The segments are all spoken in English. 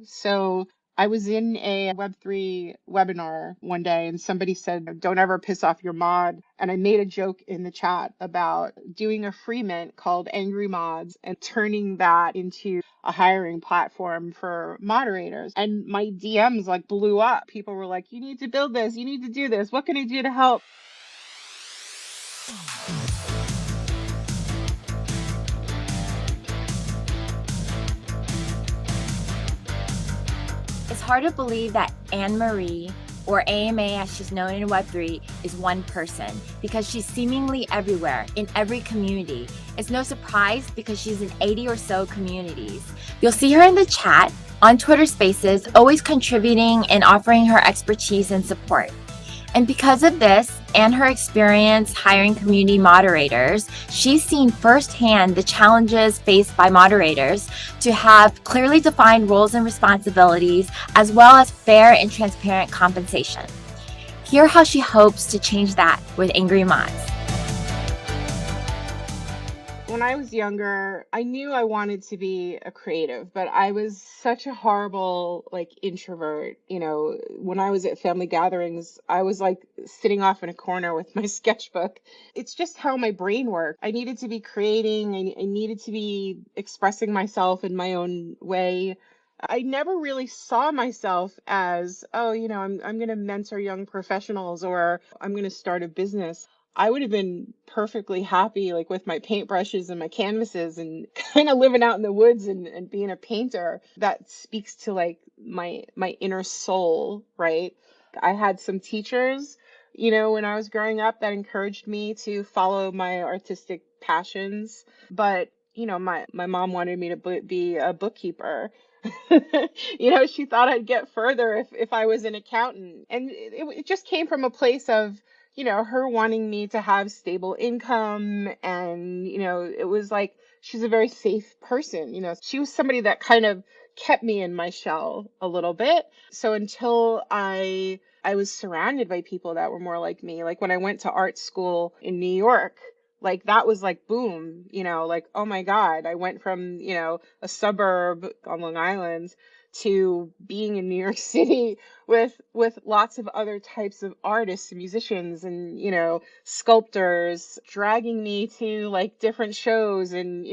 So I was in a Web3 webinar one day and somebody said, don't ever piss off your mod. And I made a joke in the chat about doing a free mint called Angry Mods and turning that into a hiring platform for moderators. And my DMs like blew up. People were like, you need to build this. You need to do this. What can I do to help? It's hard to believe that Anne-Marie, or AMA as she's known in Web3, is one person because she's seemingly everywhere, in every community. It's no surprise because she's in 80 or so communities. You'll see her in the chat, on Twitter Spaces, always contributing and offering her expertise and support. And because of this and her experience hiring community moderators, she's seen firsthand the challenges faced by moderators to have clearly defined roles and responsibilities, as well as fair and transparent compensation. Hear how she hopes to change that with Angry Mods. When I was younger, I knew I wanted to be a creative, but I was such a horrible introvert. When I was at family gatherings, I was sitting off in a corner with my sketchbook. It's just how my brain worked. I needed to be creating. I needed to be expressing myself in my own way. I never really saw myself as, I'm going to mentor young professionals or I'm going to start a business. I would have been perfectly happy with my paintbrushes and my canvases and kind of living out in the woods and being a painter. That speaks to my inner soul, right? I had some teachers, when I was growing up that encouraged me to follow my artistic passions. But, my mom wanted me to be a bookkeeper. She thought I'd get further if I was an accountant. And it just came from a place of, her wanting me to have stable income. And, it was she's a very safe person. She was somebody that kind of kept me in my shell a little bit. So until I was surrounded by people that were more like me, when I went to art school in New York, that was boom, oh my God, I went from, a suburb on Long Island to being in New York City with lots of other types of artists and musicians and, sculptors dragging me to different shows and,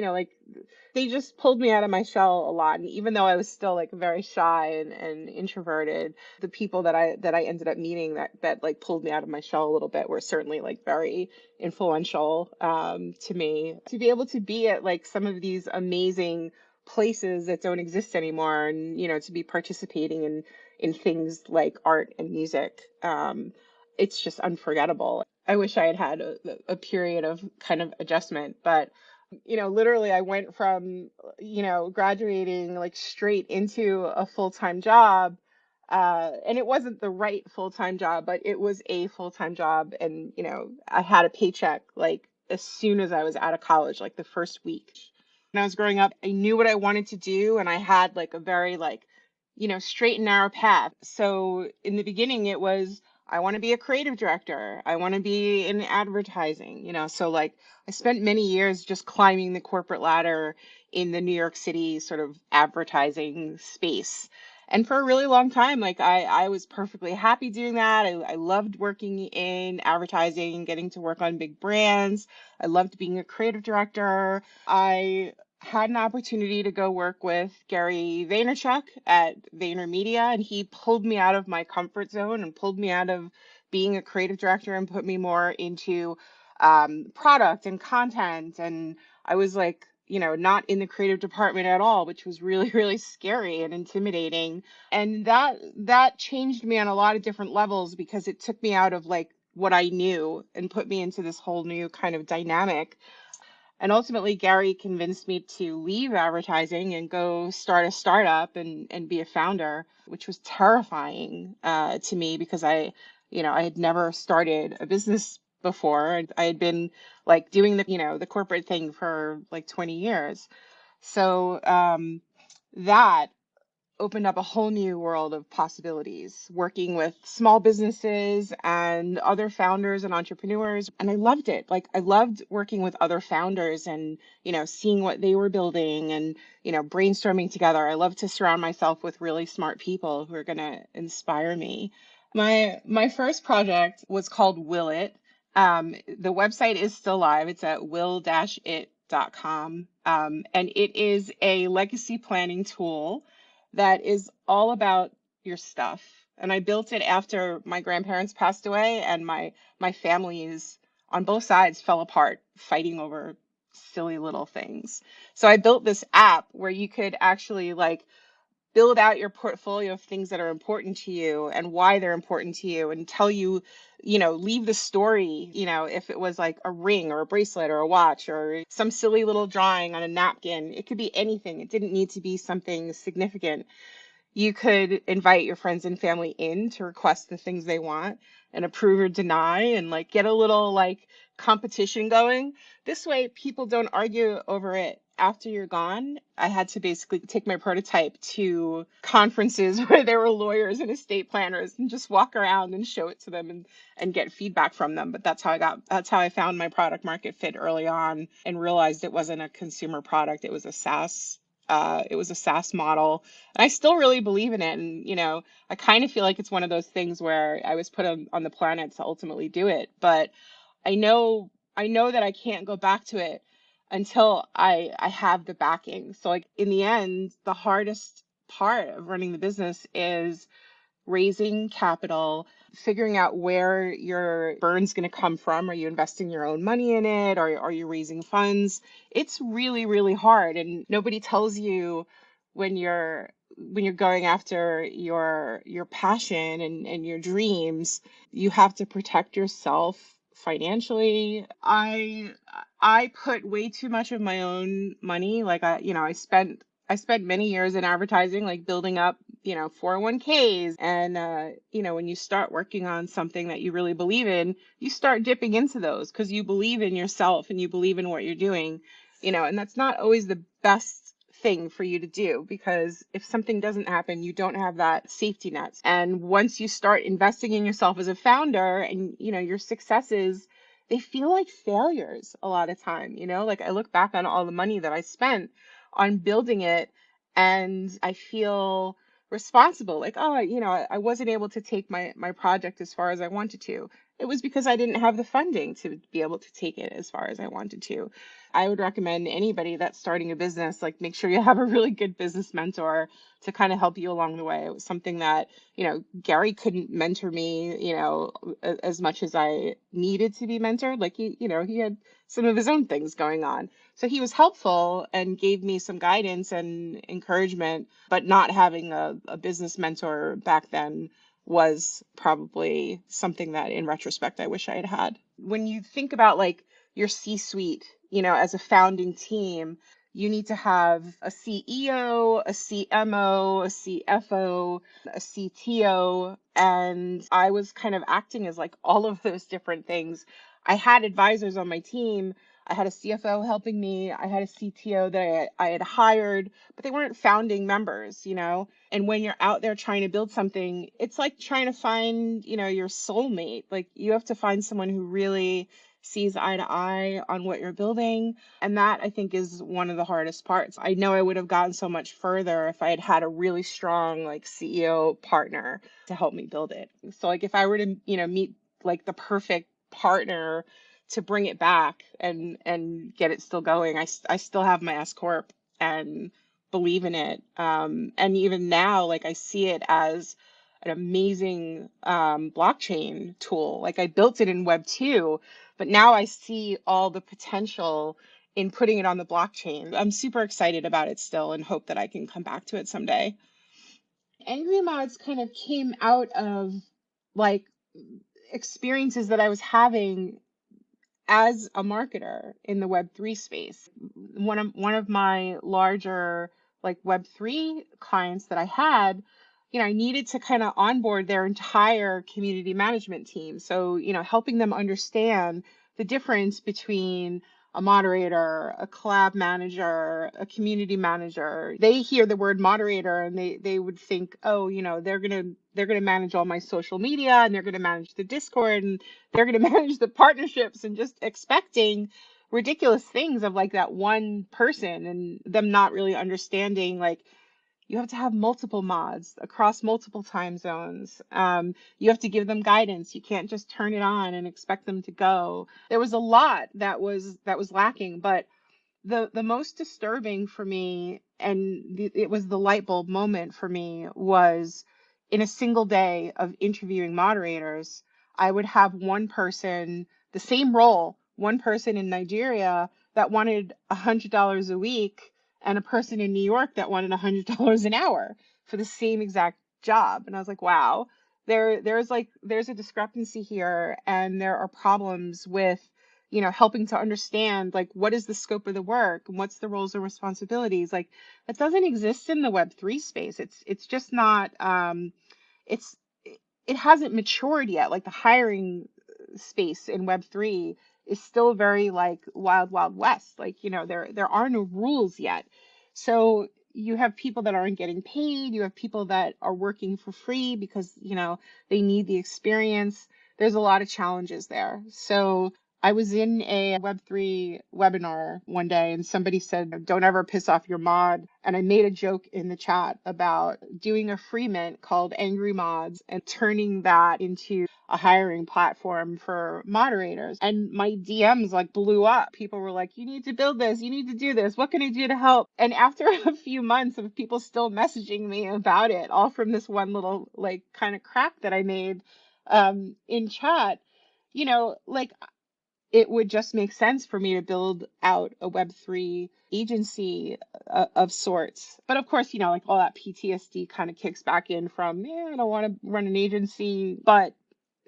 they just pulled me out of my shell a lot. And even though I was still very shy and introverted, the people that I ended up meeting that pulled me out of my shell a little bit were certainly very influential to me. To be able to be at some of these amazing places that don't exist anymore and, to be participating in things like art and music, it's just unforgettable. I wish I had had a period of kind of adjustment, but literally I went from, graduating straight into a full-time job. And it wasn't the right full-time job, but it was a full-time job. And, I had a paycheck as soon as I was out of college, the first week. When I was growing up, I knew what I wanted to do. And I had a very straight and narrow path. So in the beginning, it was, I want to be a creative director. I want to be in advertising, so I spent many years just climbing the corporate ladder in the New York City sort of advertising space. And for a really long time, I was perfectly happy doing that. I loved working in advertising, getting to work on big brands. I loved being a creative director. I had an opportunity to go work with 𝗕𝗨𝗟𝗡𝗥 at VaynerMedia, and he pulled me out of my comfort zone and pulled me out of being a creative director and put me more into product and content. And I was not in the creative department at all, which was really, really scary and intimidating. And that changed me on a lot of different levels because it took me out of what I knew and put me into this whole new kind of dynamic. And ultimately, Gary convinced me to leave advertising and go start a startup and be a founder, which was terrifying to me because I had never started a business before. I had been doing the corporate thing for 20 years. So that opened up a whole new world of possibilities, working with small businesses and other founders and entrepreneurs. And I loved it. Like, I loved working with other founders and, seeing what they were building and, brainstorming together. I love to surround myself with really smart people who are going to inspire me. My first project was called Will It. The website is still live. It's at will-it.com. And it is a legacy planning tool that is all about your stuff. And I built it after my grandparents passed away and my families on both sides fell apart fighting over silly little things. So I built this app where you could actually build out your portfolio of things that are important to you and why they're important to you, and tell you, leave the story, if it was like a ring or a bracelet or a watch or some silly little drawing on a napkin. It could be anything. It didn't need to be something significant. You could invite your friends and family in to request the things they want and approve or deny, and get a little competition going. This way people don't argue over it after you're gone. I had to basically take my prototype to conferences where there were lawyers and estate planners and just walk around and show it to them and get feedback from them. But that's how I found my product market fit early on and realized it wasn't a consumer product. It was a SaaS. It was a SaaS model. And I still really believe in it. And, I kind of feel like it's one of those things where I was put on the planet to ultimately do it. But I know that I can't go back to it until I have the backing. So in the end, the hardest part of running the business is raising capital, figuring out where your burn's going to come from. Are you investing your own money in it? Or are you raising funds? It's really, really hard. And nobody tells you when you're going after your passion and your dreams, you have to protect yourself financially. I put way too much of my own money. I spent many years in advertising, building up, 401ks. And, when you start working on something that you really believe in, you start dipping into those because you believe in yourself and you believe in what you're doing, and that's not always the best thing for you to do, because if something doesn't happen, you don't have that safety net. And once you start investing in yourself as a founder and, your successes, they feel like failures a lot of time, I look back on all the money that I spent on building it and I feel responsible. I wasn't able to take my project as far as I wanted to. It was because I didn't have the funding to be able to take it as far as I wanted to. I would recommend anybody that's starting a business, make sure you have a really good business mentor to kind of help you along the way. It was something that, Gary couldn't mentor me, as much as I needed to be mentored. He had some of his own things going on. So he was helpful and gave me some guidance and encouragement, but not having a business mentor back then was probably something that in retrospect, I wish I had had. When you think about your C-suite, as a founding team, you need to have a CEO, a CMO, a CFO, a CTO. And I was kind of acting as all of those different things. I had advisors on my team. I had a CFO helping me. I had a CTO that I had hired, but they weren't founding members, And when you're out there trying to build something, it's like trying to find, your soulmate. You have to find someone who really sees eye to eye on what you're building. And that, I think, is one of the hardest parts. I know I would have gotten so much further if I had had a really strong CEO partner to help me build it. So if I were to, meet the perfect partner to bring it back and get it still going, I still have my S Corp and believe in it. And even now, I see it as an amazing blockchain tool. I built it in Web 2, but now I see all the potential in putting it on the blockchain. I'm super excited about it still and hope that I can come back to it someday. Angry Mods kind of came out of experiences that I was having as a marketer in the Web3 space. One of my larger Web3 clients that I had, I needed to kind of onboard their entire community management team. So, helping them understand the difference between a moderator, a collab manager, a community manager. They hear the word moderator and they would think, oh, they're gonna manage all my social media, and they're gonna manage the Discord, and they're gonna manage the partnerships, and just expecting ridiculous things of like that one person, and them not really understanding like you have to have multiple mods across multiple time zones. You have to give them guidance. You can't just turn it on and expect them to go. There was a lot that was lacking, but the most disturbing for me, and it was the light bulb moment for me, was in a single day of interviewing moderators, I would have one person, the same role, one person in Nigeria that wanted $100 a week, and a person in New York that wanted $100 an hour for the same exact job. And I was like, wow, there's a discrepancy here, and there are problems with helping to understand like what is the scope of the work and what's the roles and responsibilities. Like that doesn't exist in the Web3 space. It's just not it's it hasn't matured yet. Like the hiring space in Web3 is still very like wild, wild west. Like, there are no rules yet. So you have people that aren't getting paid. You have people that are working for free because, they need the experience. There's a lot of challenges there. So I was in a Web3 webinar one day, and somebody said, don't ever piss off your mod. And I made a joke in the chat about doing a free mint called Angry Mods and turning that into a hiring platform for moderators. And my DMs like blew up. People were like, you need to build this. You need to do this. What can I do to help? And after a few months of people still messaging me about it, all from this one little like kind of crack that I made in chat, like it would just make sense for me to build out a Web3 agency of sorts. But of course, like all that PTSD kind of kicks back in from, I don't want to run an agency, but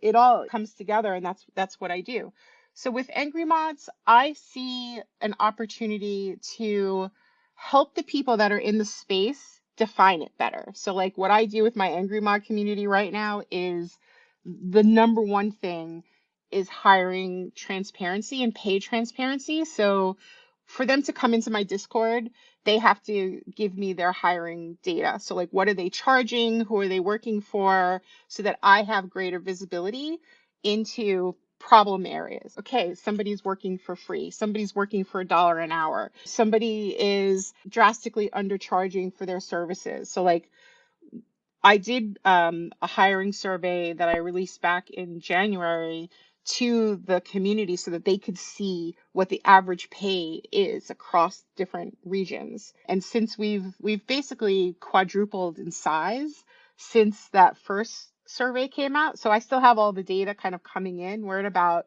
it all comes together, and that's what I do. So with Angry Mods, I see an opportunity to help the people that are in the space define it better. So like what I do with my Angry Mod community right now is the number one thing is hiring transparency and pay transparency. So for them to come into my Discord, they have to give me their hiring data. So like, what are they charging? Who are they working for? So that I have greater visibility into problem areas. Okay, somebody's working for free. Somebody's working for $1 an hour. Somebody is drastically undercharging for their services. So like, I did a hiring survey that I released back in January to the community so that they could see what the average pay is across different regions. And since we've basically quadrupled in size since that first survey came out, so I still have all the data kind of coming in. We're at about,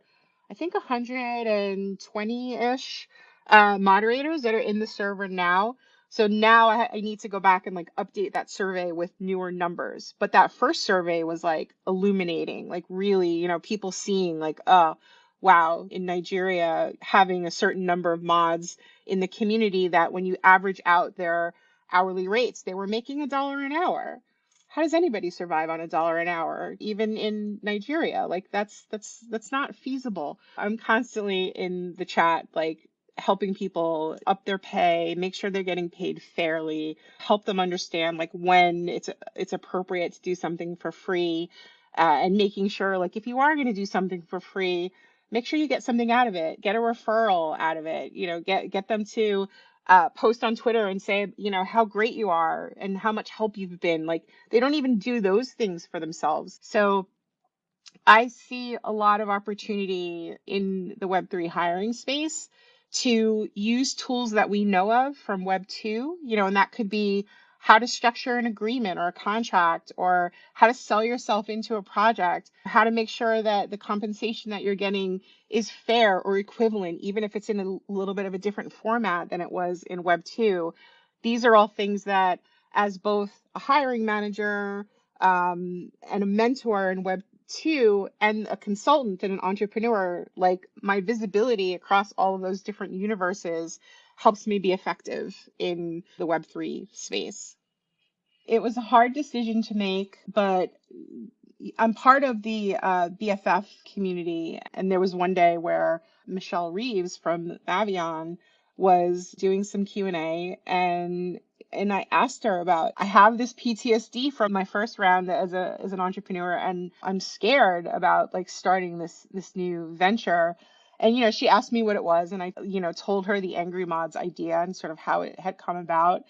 I think, 120-ish moderators that are in the server now. So now I need to go back and like update that survey with newer numbers. But that first survey was like illuminating, like really, people seeing like, oh, wow, in Nigeria, having a certain number of mods in the community that when you average out their hourly rates, they were making $1 an hour. How does anybody survive on $1 an hour, even in Nigeria? Like that's not feasible. I'm constantly in the chat, like helping people up their pay, make sure they're getting paid fairly, help them understand like when it's appropriate to do something for free, and making sure like if you are going to do something for free, make sure you get something out of it, get a referral out of it, get them to post on Twitter and say, how great you are and how much help you've been. Like they don't even do those things for themselves. So I see a lot of opportunity in the Web3 hiring space to use tools that we know of from Web 2, and that could be how to structure an agreement or a contract, or how to sell yourself into a project, how to make sure that the compensation that you're getting is fair or equivalent, even if it's in a little bit of a different format than it was in Web 2. These are all things that, as both a hiring manager and a mentor in Web 2 and a consultant and an entrepreneur, like my visibility across all of those different universes helps me be effective in the Web3 space. It was a hard decision to make, but I'm part of the BFF community, and there was one day where Michelle Reeves from Avion was doing some Q&A, and I asked her about, I have this PTSD from my first round as an entrepreneur, and I'm scared about like starting this new venture. And she asked me what it was, and I told her the Angry Mods idea and sort of how it had come about.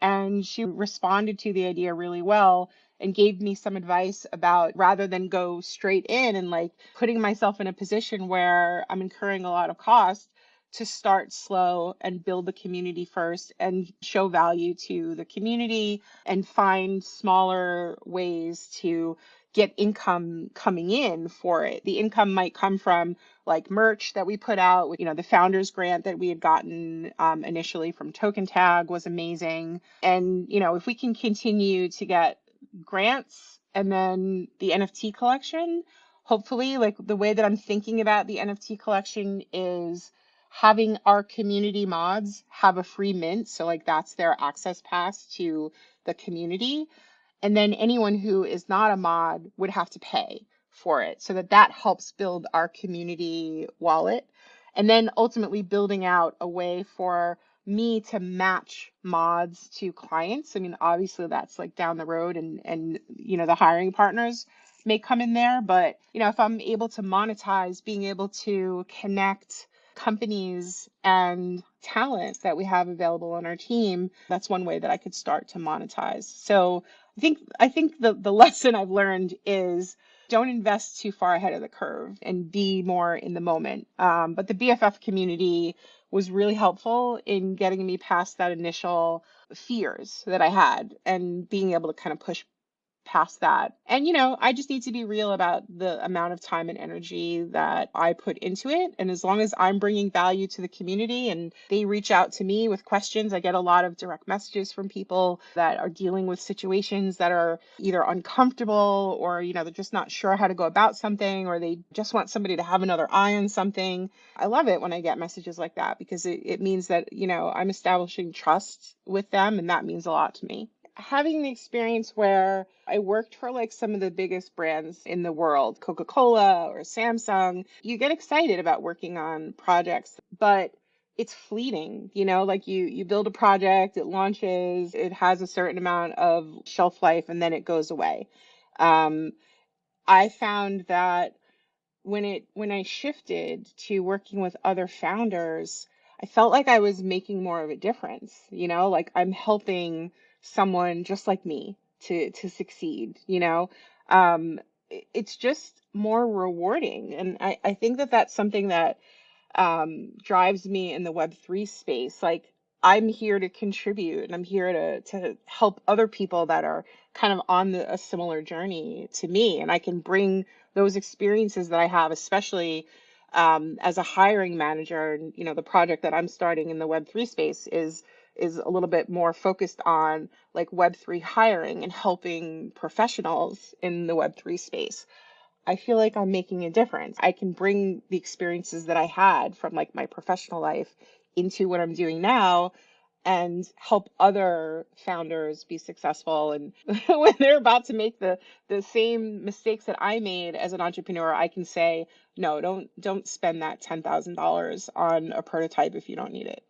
And she responded to the idea really well and gave me some advice about, rather than go straight in and like putting myself in a position where I'm incurring a lot of cost, to start slow and build the community first and show value to the community and find smaller ways to get income coming in for it. The income might come from like merch that we put out. The founders grant that we had gotten initially from Token Tag was amazing. And, if we can continue to get grants and then the NFT collection, hopefully, like the way that I'm thinking about the NFT collection is having our community mods have a free mint. So like that's their access pass to the community. And then anyone who is not a mod would have to pay for it, so that helps build our community wallet. And then ultimately building out a way for me to match mods to clients. I mean, obviously that's like down the road, and the hiring partners may come in there, but if I'm able to monetize being able to connect companies and talent that we have available on our team, that's one way that I could start to monetize. So I think the lesson I've learned is don't invest too far ahead of the curve and be more in the moment. But the BFF community was really helpful in getting me past that initial fears that I had and being able to kind of push past that. And, I just need to be real about the amount of time and energy that I put into it. And as long as I'm bringing value to the community and they reach out to me with questions, I get a lot of direct messages from people that are dealing with situations that are either uncomfortable or, they're just not sure how to go about something, or they just want somebody to have another eye on something. I love it when I get messages like that because it means that, I'm establishing trust with them, and that means a lot to me. Having the experience where I worked for like some of the biggest brands in the world, Coca-Cola or Samsung, you get excited about working on projects, but it's fleeting, like you build a project, it launches, it has a certain amount of shelf life, and then it goes away. I found that when I shifted to working with other founders, I felt like I was making more of a difference, like I'm helping someone just like me to succeed, it's just more rewarding. And I think that that's something that drives me in the Web3 space. Like I'm here to contribute, and I'm here to help other people that are kind of on a similar journey to me. And I can bring those experiences that I have, especially as a hiring manager. And, the project that I'm starting in the Web3 space is a little bit more focused on like Web3 hiring and helping professionals in the Web3 space. I feel like I'm making a difference. I can bring the experiences that I had from like my professional life into what I'm doing now and help other founders be successful. And when they're about to make the same mistakes that I made as an entrepreneur, I can say, no, don't spend that $10,000 on a prototype if you don't need it.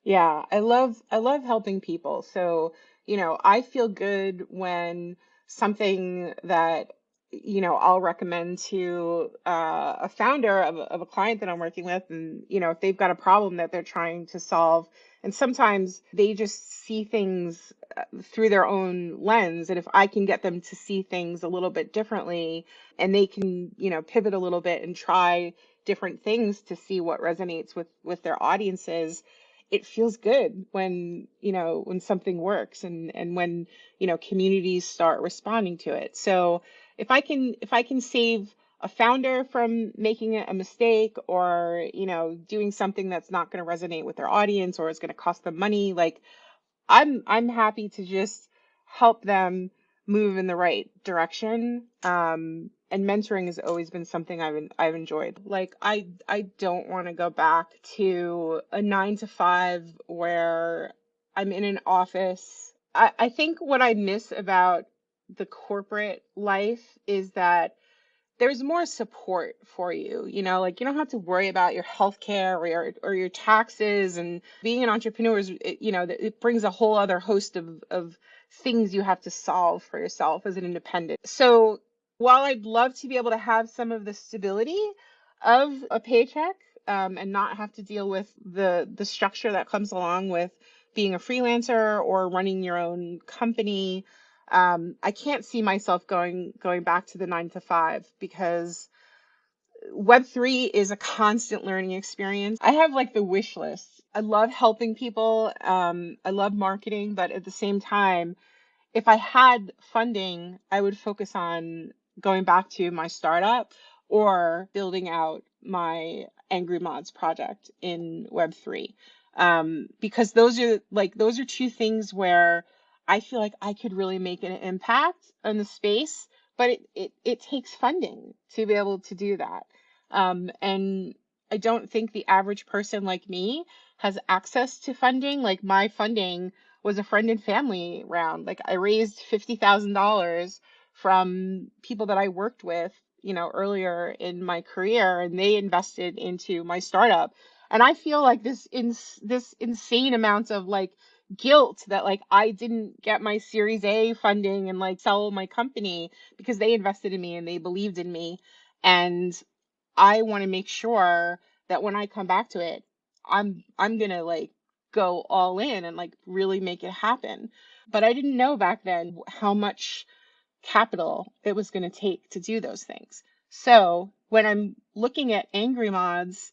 Yeah, I love helping people. So, I feel good when something that, I'll recommend to a founder of a client that I'm working with, and, if they've got a problem that they're trying to solve, and sometimes they just see things through their own lens, and if I can get them to see things a little bit differently, and they can, pivot a little bit and try different things to see what resonates with their audiences, it feels good when something works, and when communities start responding to it. So if I can save a founder from making a mistake, or doing something that's not going to resonate with their audience, or is going to cost them money, like I'm happy to just help them move in the right direction. And mentoring has always been something I've enjoyed. Like I don't want to go back to a 9 to 5 where I'm in an office. I think what I miss about the corporate life is that there's more support for you, like you don't have to worry about your healthcare or your taxes. And being an entrepreneur is, it brings a whole other host of things you have to solve for yourself as an independent. So while I'd love to be able to have some of the stability of a paycheck, and not have to deal with the structure that comes along with being a freelancer or running your own company, I can't see myself going back to the 9 to 5, because Web3 is a constant learning experience. I have like the wish list. I love helping people. I love marketing, but at the same time, if I had funding, I would focus on going back to my startup or building out my Angry Mods project in Web3. Because those are two things where I feel like I could really make an impact on the space, but it takes funding to be able to do that. And I don't think the average person like me has access to funding. Like my funding was a friend and family round. Like I raised $50,000 from people that I worked with, earlier in my career, and they invested into my startup. And I feel like this insane amount of like guilt that like I didn't get my Series A funding and like sell my company, because they invested in me and they believed in me. And I want to make sure that when I come back to it, I'm gonna like go all in and like really make it happen. But I didn't know back then how much capital it was going to take to do those things. So when I'm looking at Angry Mods,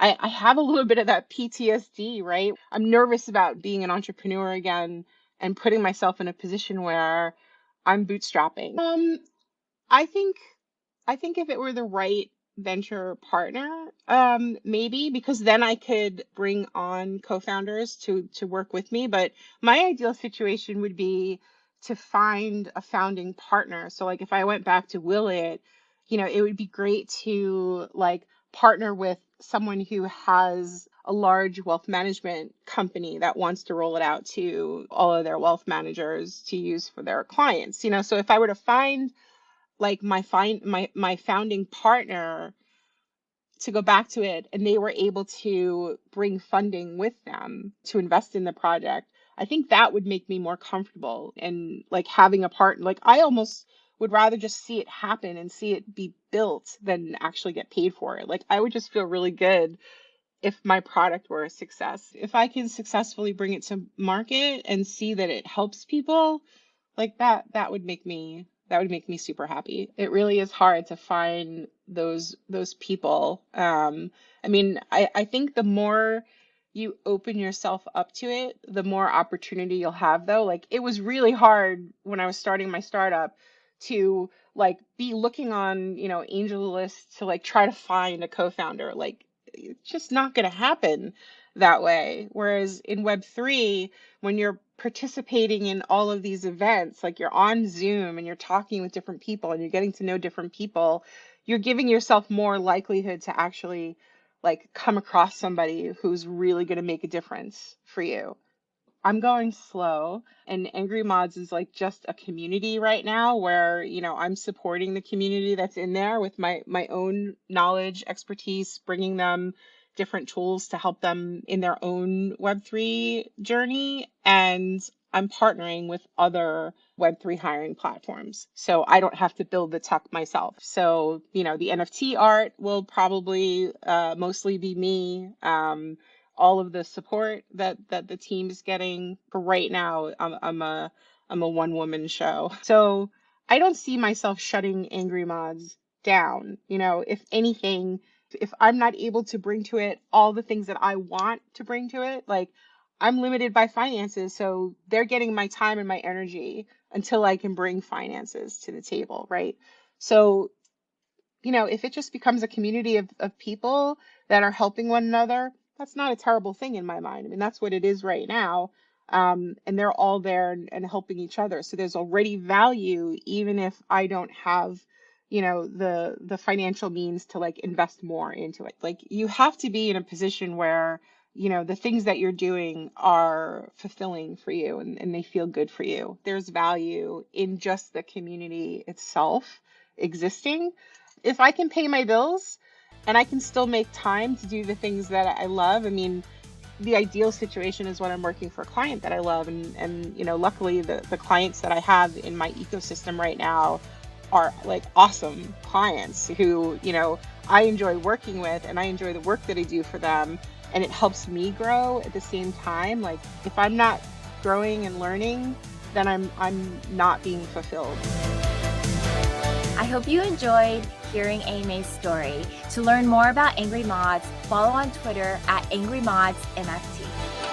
I have a little bit of that PTSD, right? I'm nervous about being an entrepreneur again and putting myself in a position where I'm bootstrapping. I think I think if it were the right venture partner, maybe, because then I could bring on co-founders to work with me. But my ideal situation would be to find a founding partner. So like if I went back to Will It, it would be great to like partner with someone who has a large wealth management company that wants to roll it out to all of their wealth managers to use for their clients. So if I were to find like my founding partner to go back to it, and they were able to bring funding with them to invest in the project, I think that would make me more comfortable. And like having a partner, like I almost would rather just see it happen and see it be built than actually get paid for it. Like I would just feel really good if my product were a success. If I can successfully bring it to market and see that it helps people, like that would make me super happy. It really is hard to find those people. I mean, I think the more you open yourself up to it, the more opportunity you'll have, though. Like it was really hard when I was starting my startup to like be looking on, angel lists to like try to find a co-founder. Like it's just not going to happen that way. Whereas in Web3, when you're participating in all of these events, like you're on Zoom and you're talking with different people and you're getting to know different people, you're giving yourself more likelihood to actually like come across somebody who's really going to make a difference for you. I'm going slow, and Angry Mods is like just a community right now where, I'm supporting the community that's in there with my own knowledge, expertise, bringing them different tools to help them in their own Web3 journey. And I'm partnering with other Web3 hiring platforms, so I don't have to build the tech myself. So, the NFT art will probably mostly be me. All of the support that the team is getting. For right now, I'm a one woman show. So I don't see myself shutting Angry Mods down. If anything, if I'm not able to bring to it all the things that I want to bring to it, like I'm limited by finances, so they're getting my time and my energy until I can bring finances to the table, right? So, if it just becomes a community of people that are helping one another, that's not a terrible thing in my mind. I mean, that's what it is right now. And they're all there and helping each other. So there's already value, even if I don't have, the financial means to like invest more into it. Like you have to be in a position where the things that you're doing are fulfilling for you, and they feel good for you. There's value in just the community itself existing. If I can pay my bills and I can still make time to do the things that I love, I mean, the ideal situation is when I'm working for a client that I love. And luckily the clients that I have in my ecosystem right now are like awesome clients who, I enjoy working with, and I enjoy the work that I do for them. And it helps me grow at the same time. Like, if I'm not growing and learning, then I'm not being fulfilled. I hope you enjoyed hearing AMA's story. To learn more about Angry Mods, follow on Twitter at AngryModsNFT.